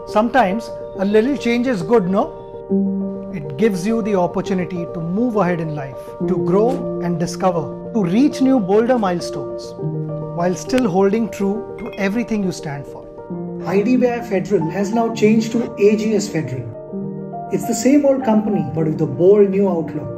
Sometimes a little change is good, no? It gives you the opportunity to move ahead in life, to grow and discover, to reach new bolder milestones, while still holding true to everything you stand for. IDBI Federal has now changed to AGS Federal. It's the same old company, but with a bold new outlook.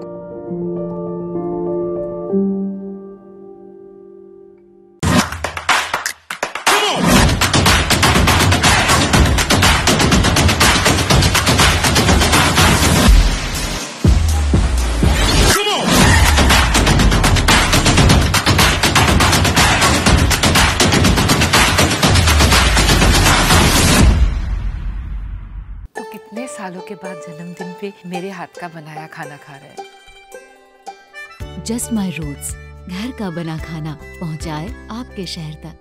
कितने सालों के बाद जन्मदिन पे मेरे हाथ का बनाया खाना खा रहे हैं। जस्ट माई रूट्स, घर का बना खाना पहुंचाए आपके शहर तक।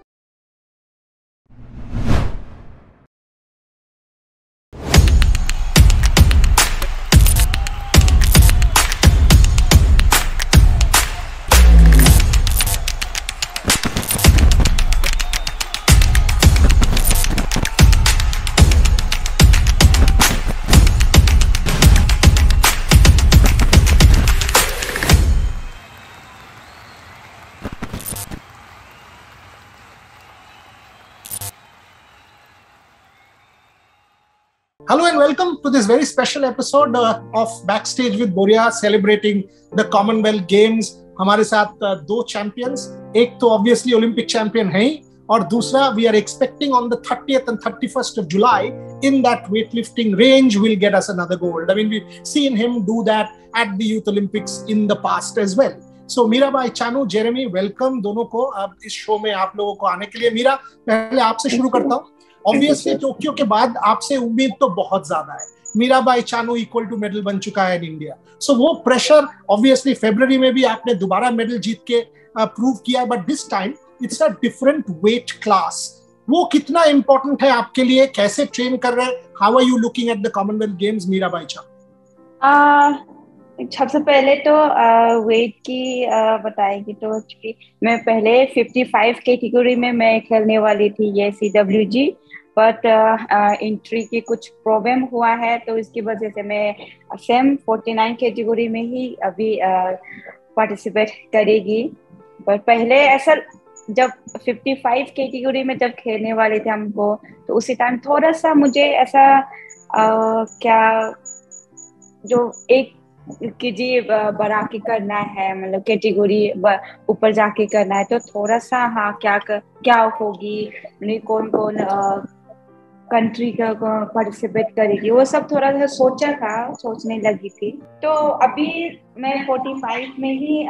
Hello and welcome to this very special episode of Backstage with Boria celebrating the Commonwealth Games. हमारे साथ दो चैंपियंस, एक तो ऑब्वियसली ओलंपिक चैंपियन है ही, और दूसरा we are expecting on the 30th and 31st of July in that weightlifting range will get us another gold. I mean, we've seen him do that at the Youth Olympics in the past as well. So Mirabai Chanu, Jeremy, welcome दोनों को अब इस show में आप लोगों को आने के लिए। मीरा, पहले आपसे शुरू करता हूँ। ऑब्वियसली टोक्यो के बाद आपसे उम्मीद तो बहुत ज्यादा है। Mirabai Chanu equal to medal बन चुका है इन इंडिया, सो वो प्रेशर ऑब्वियसली फरवरी में भी आपने दोबारा मेडल जीत के प्रूव किया, but this time it's a different weight class. वो कितना इंपॉर्टेंट है आपके लिए? कैसे ट्रेन कर रहे हैं? How are you looking at the Commonwealth Games, Mirabai Chanu? सबसे पहले तो वेट की बताएगी तो मैं पहले 55 कैटेगरी में मैं खेलने वाली थी ये CWG, बट एंट्री की कुछ प्रॉब्लम हुआ है, तो इसकी वजह से मैं सेम 49 कैटेगरी में ही अभी पार्टिसिपेट करेगी। पर पहले ऐसा जब 55 कैटेगरी में जब खेलने वाले थे हमको, तो उसी टाइम थोड़ा सा मुझे ऐसा क्या जो एक जी बढ़ा के करना है, मतलब कैटेगरी ऊपर जाके करना है, तो थोड़ा सा हाँ क्या होगी, कौन कौन कंट्री का पार्टिसिपेट करेगी, वो सब थोड़ा सा सोचने लगी थी। तो अभी मैं 49 में ही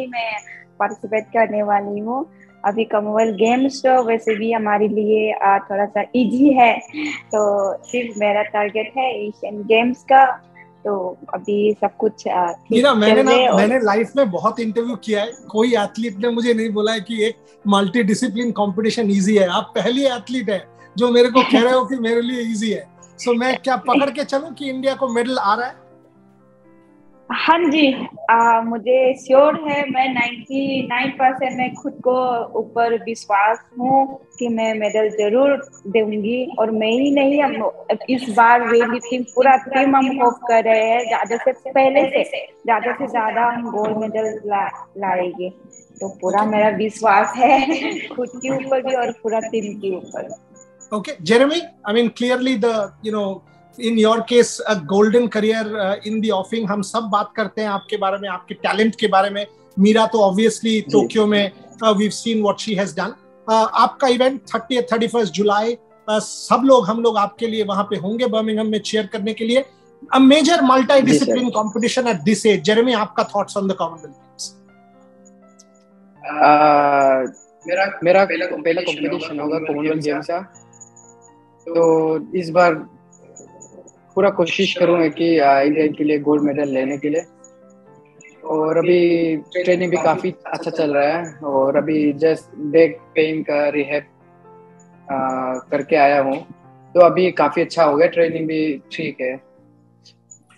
मैं पार्टिसिपेट करने वाली हूँ। अभी कॉमनवेल्थ गेम्स तो वैसे भी हमारे लिए थोड़ा सा इजी है, तो सिर्फ मेरा टारगेट है एशियन गेम्स का। तो अभी सब कुछ मैंने लाइफ में बहुत इंटरव्यू किया है, कोई एथलीट ने मुझे नहीं बोला है कि एक मल्टी डिसिप्लिन कंपटीशन इजी है। आप पहली एथलीट है जो मेरे को कह रहे हो कि मेरे लिए इजी है। सो मैं क्या पकड़ के चलूं कि इंडिया को मेडल आ रहा है? हाँ जी, मुझे श्योर है, मैं 99% मैं खुद को ऊपर विश्वास हूँ कि मैं मेडल जरूर दूंगी। और मैं ही नहीं, हम इस बार वेटलिफ्टिंग पूरा टीम हम होप कर रहे हैं ज्यादा से ज्यादा हम गोल्ड मेडल लाएंगे। तो पूरा मेरा विश्वास है खुद के ऊपर भी और पूरा टीम के ऊपर। Okay, Jeremy, I mean clearly in your case a golden career in the offing. हम सब बात करते हैं आपके बारे में, आपके टैलेंट के बारे में। मीरा तो ऑब्वियसली टोक्यो में we've seen what she has done. आपका इवेंट 30th 31st जुलाई, सब लोग हम लोग आपके लिए वहां पे होंगे बर्मिंघम में चीयर करने के लिए। A major multi-discipline competition at this age. Jeremy, आपका thoughts on the Commonwealth Games? मेरा पहला कंपटीशन होगा कॉमनवेल्थ गेम्स का, तो इस बार पूरा कोशिश करूंगा कि इंडिया के लिए गोल्ड मेडल लेने के लिए। और अभी ट्रेनिंग भी काफी अच्छा चल रहा है, और अभी जस्ट बैक पेन का रिहैब करके आया हूँ, तो अभी काफी अच्छा हो गया, ट्रेनिंग भी ठीक है।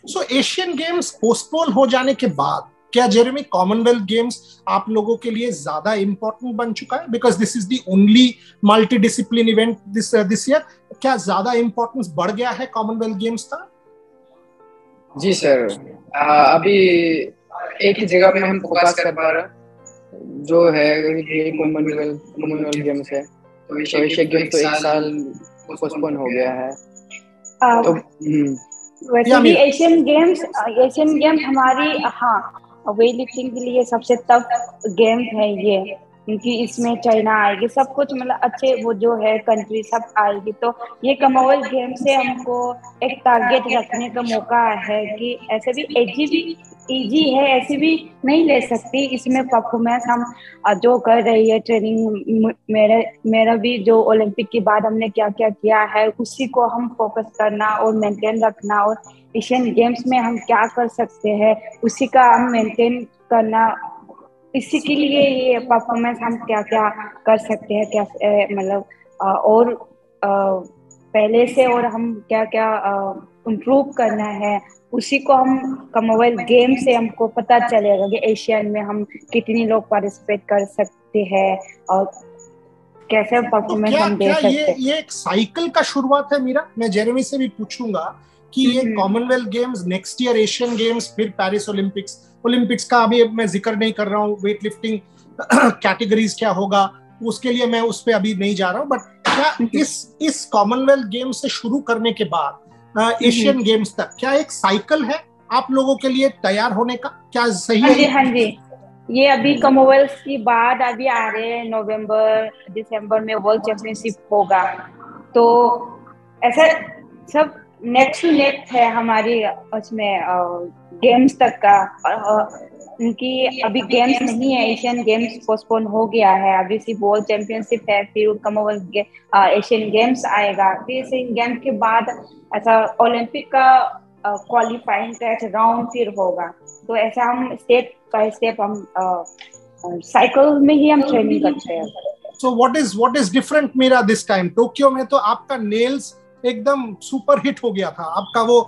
सो एशियन गेम्स पोस्टपोन हो जाने के बाद क्या जेरेमी कॉमनवेल्थ गेम्स आप लोगों के लिए ज्यादा इंपॉर्टेंट बन चुका है, because this is the only multi discipline event this year? क्या ज्यादा इंपॉर्टेंस बढ़ गया है कॉमनवेल्थ गेम्स का? जी सर, अभी एक ही जगह पे हम फोकस कर पा रहे हैं, जो है ये कॉमनवेल्थ गेम्स है। तो एशिया गेम्स तो एक साल पोस्टपोन हो गया है। तो वैसे भी एशियन गेम्स हमारी वेट लिफ्टिंग के लिए सबसे टफ गेम है ये, क्योंकि इसमें चाइना आएगी, सब कुछ मतलब अच्छे वो जो है कंट्री सब आएगी। तो ये कॉमनवेल्थ गेम से हमको एक टारगेट रखने का मौका है कि ऐसे भी इजी है, ऐसे भी नहीं ले सकती। इसमें परफॉर्मेंस हम जो कर रही है ट्रेनिंग, मेरा भी जो ओलंपिक के बाद हमने क्या क्या किया है उसी को हम फोकस करना और मेंटेन रखना, और एशियन गेम्स में हम क्या कर सकते हैं उसी का हम मेंटेन करना। इसी के लिए ये परफॉर्मेंस हम क्या क्या कर सकते हैं, क्या मतलब और पहले से और हम क्या क्या इम्प्रूव करना है, उसी को हम कॉमनवेल्थ गेम से हमको पता चलेगा कि एशियन में हम कितनी लोग पार्टिसिपेट कर सकते हैं और कैसे परफॉर्मेंस हम दे सकते हैं। ये एक साइकिल का शुरुआत है मीरा। मैं जेरेमी से भी पूछूंगा कि ये Commonwealth games, next year Asian games, फिर पेरिस ओलंपिक्स का अभी मैं जिक्र नहीं कर रहा हूँ, वेट लिफ्टिंग कैटेगरीज क्या होगा उसके लिए मैं उस पर अभी नहीं जा रहा हूँ, बट क्या इस कॉमनवेल्थ गेम्स से शुरू करने के बाद एशियन गेम्स तक क्या एक साइकिल है आप लोगों के लिए तैयार होने का? क्या सही है? हाँ जी, ये अभी कॉमनवेल्थ के बाद अभी आ रहे हैं नवंबर दिसंबर में वर्ल्ड चैंपियनशिप होगा। तो ऐसा सब नेक्स्ट टू नेक्स्ट है हमारी उसमें गेम्स तक का, क्योंकि अभी गेम्स नहीं है, एशियन गेम्स पोस्टपोन हो गया है। अभी सिर्फ वर्ल्ड चैंपियनशिप है, फिर कॉमनवेल्थ एशियन गेम्स आएगा, फिर एशियन गेम्स के बाद ऐसा ओलंपिक का क्वालिफाइंग का राउंड फिर होगा। तो ऐसा हम स्टेप बाय स्टेप हम साइकिल में ही हम ट्रेनिंग करते हैं। So what is different Mira this time? Tokyo में तो आपका नेल्स एकदम सुपर हिट हो गया था, आपका वो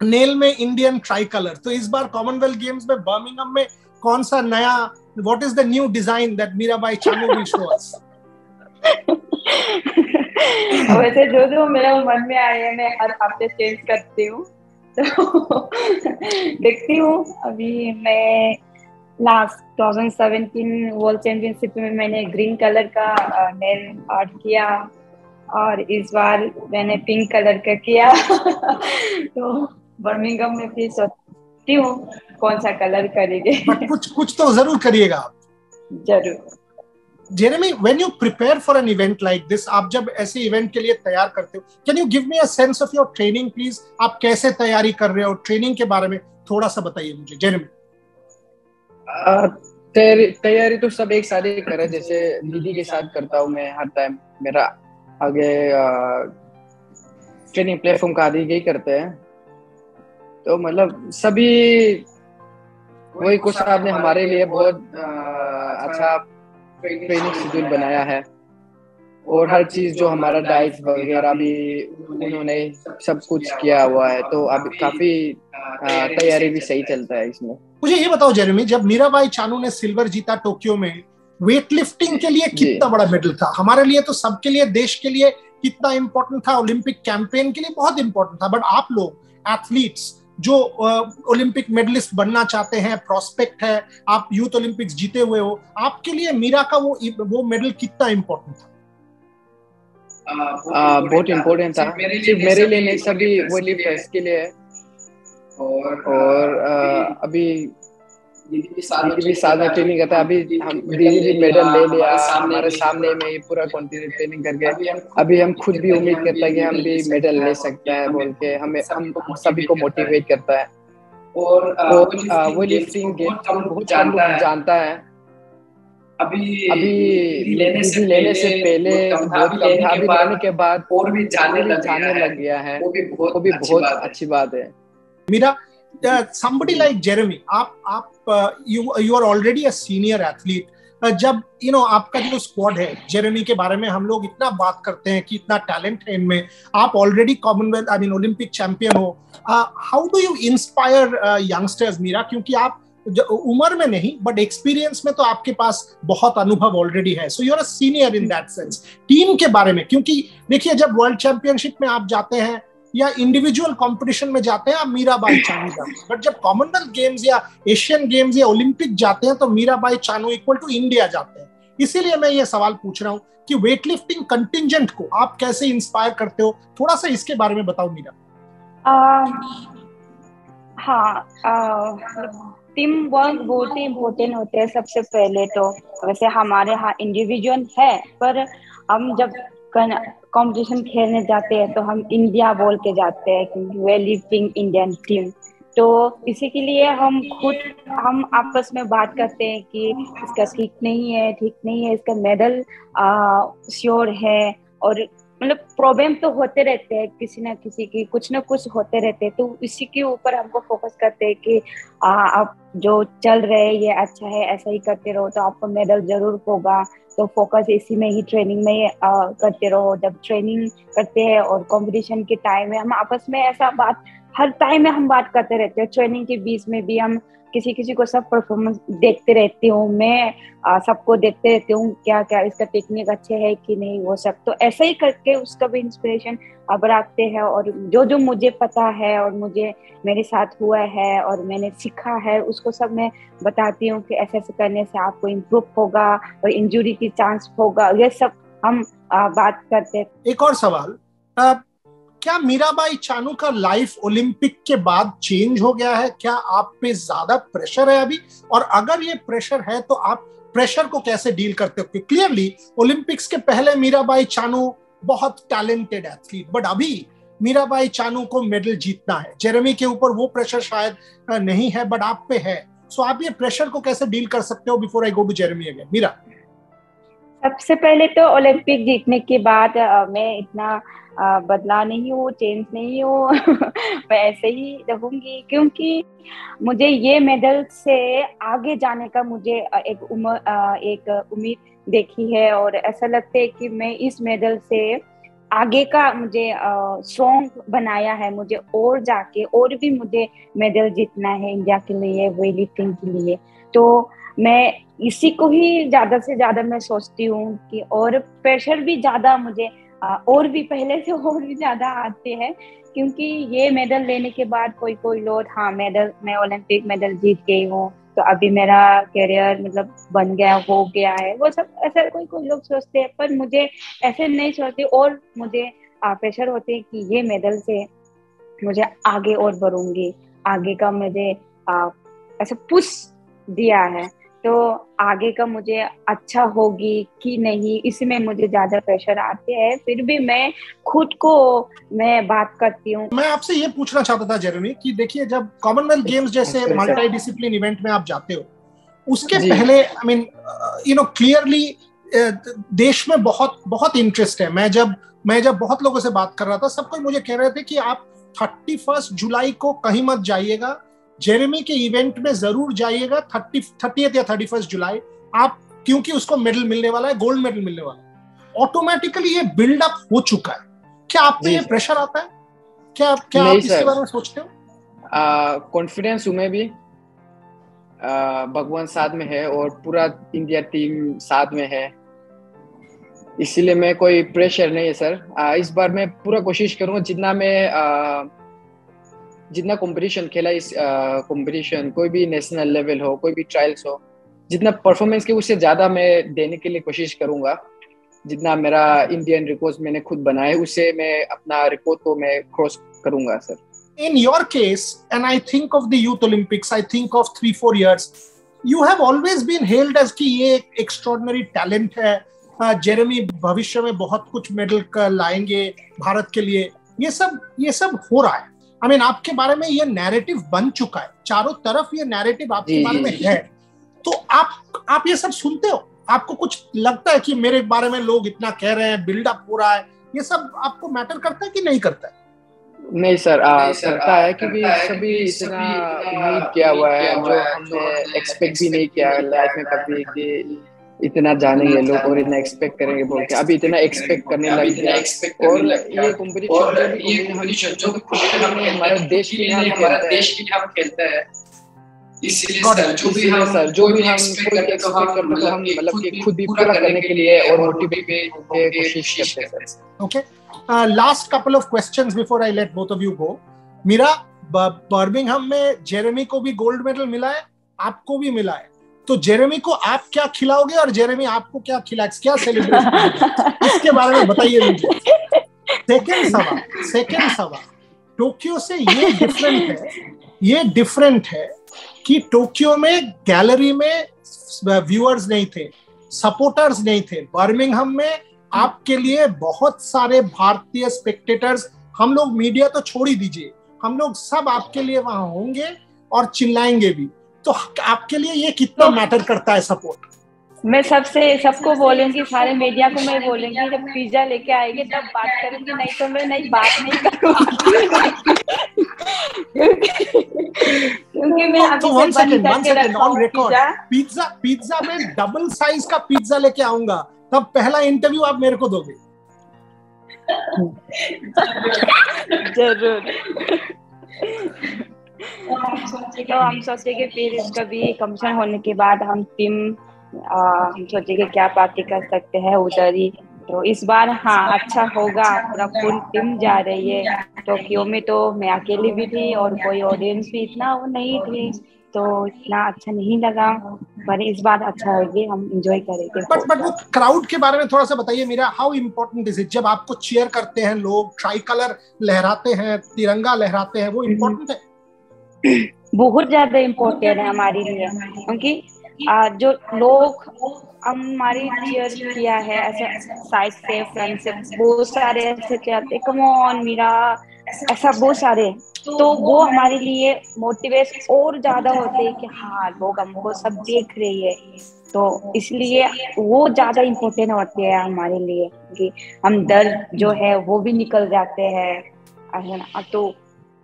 नेल में इंडियन ट्राई कलर। तो इस बार कॉमनवेल्थ गेम्स में बर्मिंघम में कौन सा नया, what is the new design that Mirabai Chanu will show us? वैसे जो मेरे मन में आए हैं मैं हर हफ्ते चेंज करती हूँ, तो देखती हूँ। अभी मैं लास्ट 2017 वर्ल्ड चैंपियनशिप में मैंने ग्रीन कलर का नेल आर्ट किया, और इस बार मैंने पिंक कलर का किया। तो बर्मिंघम में फिर सोचती हूँ कौन सा कलर करेंगे। बट कुछ तो जरूर करिएगा आप। जरूर। Jeremy, when you prepare for an event like this, आप जब ऐसे इवेंट के लिए तैयार करते हो, can you give me a sense of your training please? आप कैसे तैयारी कर रहे हो? ट्रेनिंग के बारे में थोड़ा सा बताइए मुझे जेरेमी। तैयारी तो सब एक साथ ही कर रहे, जैसे दीदी के साथ करता हूँ मैं हर टाइम। मेरा आगे ट्रेनिंग प्लेटफॉर्म का आदि यही करते हैं, तो मतलब सभी वही कोच साहब ने हमारे लिए बहुत अच्छा ट्रेनिंग शेड्यूल बनाया है, और हर चीज जो हमारा डाइट वगैरह भी उन्होंने सब कुछ किया हुआ है। तो अभी काफी तैयारी भी सही चलता है इसमें। मुझे ये बताओ जेरेमी, जब मीराबाई चानू ने सिल्वर जीता टोक्यो में, वेट लिफ्टिंग के लिए कितना बड़ा मेडल था? हमारे लिए तो, सबके लिए, देश के लिए कितना इंपॉर्टेंट था, ओलंपिक कैंपेन के लिए बहुत इंपॉर्टेंट था, बट आप लोग एथलीट्स जो ओलंपिक मेडलिस्ट बनना चाहते हैं, प्रोस्पेक्ट है, आप यूथ ओलंपिक्स जीते हुए हो, आपके लिए मीरा का वो मेडल कितना इंपॉर्टेंट था? बहुत इम्पोर्टेंट था, सिर्फ मेरे लिए नहीं, सभी वो लिफ्टर्स के लिए। और अभी दीदी भी साथ में ट्रेनिंग करता है। अभी हम दीदी भी मेडल ले लिया हमारे सामने में, ये पूरा कंटिन्यू ट्रेनिंग करके अभी हम खुद भी उम्मीद करता है कि हम भी मेडल ले सकते हैं बोल के हम सभी को मोटिवेट करता है। और वो लिफ्टिंग गेम बहुत जानता है। अभी लेने से पहले बहुत कम था, अभी लेने के बाद और भी जानने लग गया है, वो भी बहुत अच्छी बात है। Meera, somebody like Jeremy, you are already a senior athlete. जब आपका जो स्क्वाड है, जेरेमी के बारे में हम लोग इतना बात करते हैं कि इतना टैलेंट है इनमें, आप ऑलरेडी कॉमनवेल्थ ओलंपिक चैंपियन हो, how do you inspire youngsters Mira? क्योंकि आप उम्र में नहीं बट एक्सपीरियंस में तो आपके पास बहुत अनुभव ऑलरेडी है, so you are a senior in that sense. Team के बारे में, क्योंकि देखिए जब वर्ल्ड चैंपियनशिप में आप जाते हैं या इंडिविजुअल कंपटीशन में जाते हैं आप मीराबाई चानू जाते हैं, बट जब कॉमनवेल्थ गेम्स या एशियन गेम्स या ओलंपिक जाते हैं तो Mirabai Chanu equal to India जाते हैं। इसीलिए मैं ये सवाल पूछ रहा हूँ कि वेटलिफ्टिंग कंटिंजेंट को आप कैसे इंस्पायर करते हो, थोड़ा सा इसके बारे में बताओ मीरा। टीम वर्क बहुत ही इम्पोर्टेंट होते हैं सबसे पहले तो। वैसे हमारे यहाँ इंडिविजुअल है, पर हम जब कंपटीशन खेलने जाते हैं तो हम इंडिया बोल के जाते हैं क्योंकि वेट लिफ्टिंग इंडियन टीम। तो इसी के लिए हम आपस में बात करते हैं कि इसका ठीक नहीं है, इसका मेडल श्योर है। और मतलब प्रॉब्लम तो होते रहते हैं, किसी ना किसी की कुछ ना कुछ होते रहते हैं, तो इसी के ऊपर हमको फोकस करते हैं कि आप जो चल रहे हैं ये अच्छा है, ऐसा ही करते रहो तो आपको मेडल जरूर होगा। तो फोकस इसी में ही, ट्रेनिंग में करते रहो। जब ट्रेनिंग करते हैं और कंपटीशन के टाइम में हम आपस में ऐसा बात हर टाइम में हम बात करते रहते हैं। ट्रेनिंग के बीच में भी हम किसी को सब परफॉर्मेंस देखते रहती हूँ मैं, सबको देखते रहती हूँ क्या क्या इसका टेक्निक अच्छे है कि नहीं, वो सब। तो ऐसा ही करके उसका भी इंस्पिरेशन बढ़ाते हैं। और जो मुझे पता है और मुझे मेरे साथ हुआ है और मैंने सीखा है उसको सब मैं बताती हूँ कि ऐसे ऐसे करने से आपको इम्प्रूव होगा और इंजरी की चांस होगा। ये सब हम बात करते हैं। एक और सवाल, क्या मीराबाई चानू का लाइफ ओलंपिक के बाद चेंज हो गया है? क्या आप पे ज्यादा प्रेशर है अभी? और अगर ये प्रेशर है तो आप प्रेशर को कैसे डील करते हो? क्लियरली ओलंपिक्स के पहले मीराबाई चानू बहुत टैलेंटेड एथलीट, बट अभी मीराबाई चानू को मेडल जीतना है। जेरेमी के ऊपर वो प्रेशर शायद नहीं है बट आप पे है, सो आप ये प्रेशर को कैसे डील कर सकते हो? Before I go to Jeremy again, Mira. सबसे पहले तो ओलंपिक जीतने के बाद मैं इतना बदला नहीं हूँ, चेंज नहीं हूँ मैं ऐसे ही रहूंगी, क्योंकि मुझे ये मेडल से आगे जाने का मुझे एक उम्मीद देखी है। और ऐसा लगता है कि मैं इस मेडल से आगे का मुझे स्ट्रॉन्ग बनाया है। मुझे और जाके और भी मुझे मेडल जीतना है इंडिया के लिए, वेट लिफ्टिंग के लिए। तो मैं इसी को ही ज्यादा से ज्यादा मैं सोचती हूँ कि, और प्रेशर भी ज्यादा मुझे और भी पहले से और भी ज्यादा आते हैं, क्योंकि ये मेडल लेने के बाद कोई लोग मैं ओलंपिक मेडल जीत गई हूँ तो अभी मेरा करियर मतलब बन गया, हो गया है, वो सब ऐसा कोई लोग सोचते हैं। पर मुझे ऐसे नहीं सोचती, और मुझे प्रेशर होते है कि ये मेडल से मुझे आगे और बढ़ूंगी, आगे का मुझे ऐसा पुश दिया है तो आगे का मुझे अच्छा होगी कि नहीं, इसमें मुझे ज्यादा प्रेशर आते हैं। फिर भी मैं खुद को मैं बात करती हूँ। मैं आपसे ये पूछना चाहता था जेरेमी कि देखिए जब कॉमनवेल्थ गेम्स जैसे मल्टी डिसिप्लिन इवेंट में आप जाते हो, उसके पहले आई मीन क्लियरली देश में बहुत इंटरेस्ट है। मैं जब बहुत लोगों से बात कर रहा था, सब कोई मुझे कह रहे थे कि आप 31 जुलाई को कहीं मत जाइएगा, जेरेमी के इवेंट में जरूर जाइएगा 30th या 31 जुलाई आप, क्योंकि उसको मेडल मिलने वाला है, गोल्ड मेडल मिलने वाला है। ऑटोमेटिकली ये बिल्ड अप हो चुका है। क्या आप पे ये प्रेशर आता है? क्या आप इसके बारे में सोचते हो? कॉन्फिडेंस में भी भगवान साथ में है और पूरा इंडिया टीम साथ में है, इसीलिए मैं कोई प्रेशर नहीं है सर। इस बार मैं पूरा कोशिश करूँगा जितना कंपटीशन खेला, इस कंपटीशन कोई भी नेशनल लेवल हो, कोई भी ट्रायल्स हो, जितना परफॉर्मेंस के उससे ज़्यादा मैं देने के लिए कोशिश करूँगा। जितना मेरा इंडियन रिकॉर्ड मैंने खुद बनाए उससे मैं अपना रिकॉर्ड को मैं क्रॉस करूँगा sir. In your case, and I think of the Youth Olympics, I think of 3-4 years, you have always been hailed as कि ये एक extraordinary talent है, जेरेमी भविष्य में बहुत कुछ मेडल लाएंगे भारत के लिए। ये सब हो रहा है। I mean, आपके बारे में ये नैरेटिव बन चुका है, चारों तरफ ये नैरेटिव आपके बारे में है। तो आप ये सब सुनते हो? आपको कुछ लगता है कि मेरे बारे में लोग इतना कह रहे हैं, बिल्डअप हो रहा है, ये सब आपको मैटर करता है कि नहीं करता है? नहीं सर, करता है, क्योंकि सभी इतना उम्मीद किया हुआ है जो हमने एक्सपेक्ट भी नहीं किया लाइफ में कभी कि इतना जानेंगे लोग और इतना एक्सपेक्ट करेंगे बोल के। अभी इतना एक्सपेक्ट करने लग गया। और ये कंपटीशन जो हमारे देश के लिए हम खेलते हैं, इसलिए सर जो भी हम कोई एक्सपेक्ट करते तो हम मतलब कि खुद भी पूरा करने के लिए और मोटिवेट के कोशिश करते हैं sir. Okay, last couple of questions before I let both of you go. Mira, Birmingham में जेरेमी को भी गोल्ड मेडल मिला है, आपको भी मिला है, तो जेरेमी को आप क्या खिलाओगे और जेरेमी आपको क्या खिलाएगा, क्या सेलिब्रेट इसके बारे में बताइए मुझे। सेकेंड सवाल, टोक्यो से ये डिफरेंट है कि टोक्यो में गैलरी में व्यूअर्स नहीं थे, सपोर्टर्स नहीं थे। बर्मिंघम में आपके लिए बहुत सारे भारतीय स्पेक्टेटर्स, हम लोग मीडिया तो छोड़ ही दीजिए, हम लोग सब आपके लिए वहां होंगे और चिल्लाएंगे भी। तो आपके लिए ये कितना मैटर करता है सपोर्ट? मैं सबको बोलूंगी, सारे मीडिया को मैं बोलूंगी जब पिज्जा लेके आएंगे तब बात करूंगी, नहीं तो मैं बात नहीं करूंगी। क्योंकि मैं अभी तो one second on record, pizza में डबल साइज का पिज्जा लेके आऊंगा, तब पहला इंटरव्यू आप मेरे को दोगे। जरूर। तो हम सोचेंगे फिर इसका भी कंपटीशन होने के बाद हम सोचेंगे क्या पार्टी कर सकते हैं उधर ही। तो इस बार हाँ अच्छा होगा, पूरा फुल टीम जा रही है। टोक्यो में तो मैं अकेली भी थी और कोई ऑडियंस भी इतना वो नहीं थी, तो इतना अच्छा नहीं लगा, पर इस बार अच्छा होगी, हम एंजॉय करेंगे। बट वो क्राउड के बारे में थोड़ा सा बताइए मेरा, हाउ इम्पोर्टेंट इज इट? जब आपको चीयर करते हैं लोग, ट्राई कलर लहराते हैं, तिरंगा लहराते हैं, वो इम्पोर्टेंट है? बहुत ज्यादा इम्पोर्टेंट है हमारे लिए, क्योंकि जो लोग हमारी चीयर किया है ऐसे साइड से, फ्रंट से, बहुत सारे ऐसे कहते कम ऑन मीरा, ऐसा बहुत सारे, तो वो हमारे लिए मोटिवेट और ज्यादा होते हैं कि हाँ लोग हमको सब देख रही है, तो इसलिए वो ज्यादा इम्पोर्टेंट होते हैं हमारे लिए कि हम दर्द जो है वो भी निकल जाते हैं, तो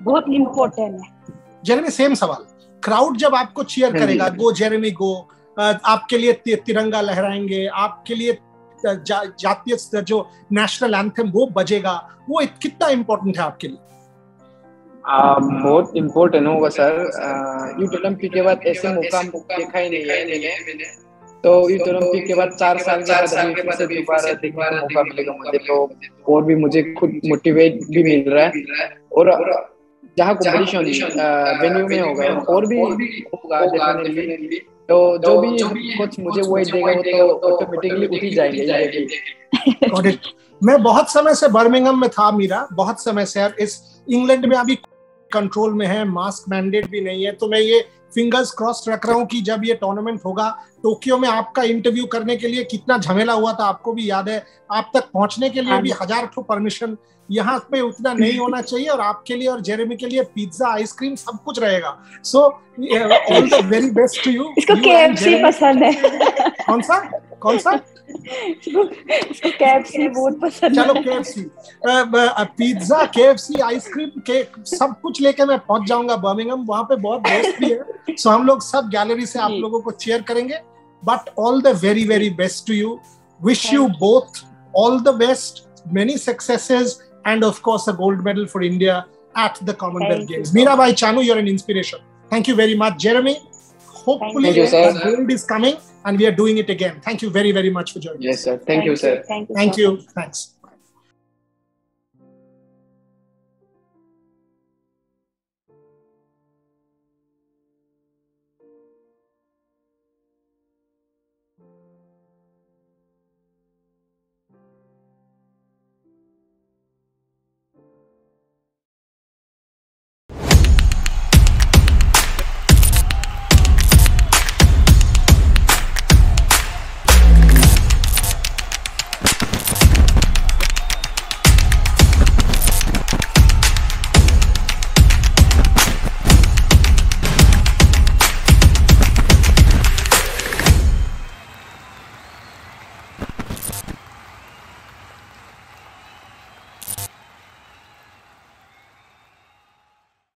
बहुत इम्पोर्टेंट है। जेरेमी, सेम सवाल, क्राउड जब आपको चीयर करेगा, गो जेरेमी गो, आपके लिए तिरंगा लहराएंगे, आपके लिए जातीय जो नेशनल एंथम वो बजेगा, वो कितना इम्पोर्टेंट है आपके लिए? बहुत इम्पोर्टेंट होगा सर। यूथ ओलंपिक के बाद ऐसे मौका देखा ही नहीं है मैंने, तो यूथ ओलंपिक के बाद 4 साल के बाद फिर से दोबारा देखने का मौका मिलेगा मुझे, तो और भी मुझे खुद मोटिवेट भी मिल रहा है। और जहाँ कॉम्पिटिशन वेन्यू में होगा और भी होगा डेफिनेटली, तो जो भी कुछ मुझे वो देगा वो तो ऑटोमेटिकली उठ ही जाएंगे। मैं बहुत समय से बर्मिंघम में था मीरा, बहुत समय से, इस इंग्लैंड में अभी कंट्रोल में है, मास्क मैंडेट भी नहीं है, तो मैं ये फिंगर्स क्रॉस रख रहा हूँ कि जब ये टूर्नामेंट होगा, टोक्यो में आपका इंटरव्यू करने के लिए कितना झमेला हुआ था, आपको भी याद है, आप तक पहुंचने के लिए भी 1000 ठो परमिशन, यहाँ पे उतना नहीं होना चाहिए, और आपके लिए और जेरेमी के लिए पिज्जा, आइसक्रीम सब कुछ रहेगा। So all the very best to you. इसको KFC पसंद है। कौन सा? इसको KFC बहुत पसंद है। चलो KFC, pizza, KFC, ice cream, cake, सब कुछ लेके मैं पहुंच जाऊंगा बर्मिंघम, वहां पे बहुत दोस्त भी है, सो हम लोग सब गैलरी से आप लोगों को चीयर करेंगे। But all the very very best to you, wish you both all the best, many successes, and of course a gold medal for India at the Commonwealth Games. Mirabai Chanu, you're an inspiration. Thank you very much. Jeremy, hopefully gold is coming and we are doing it again. Thank you very very much for joining us. Yes sir, thank you sir. Thank you. Thanks.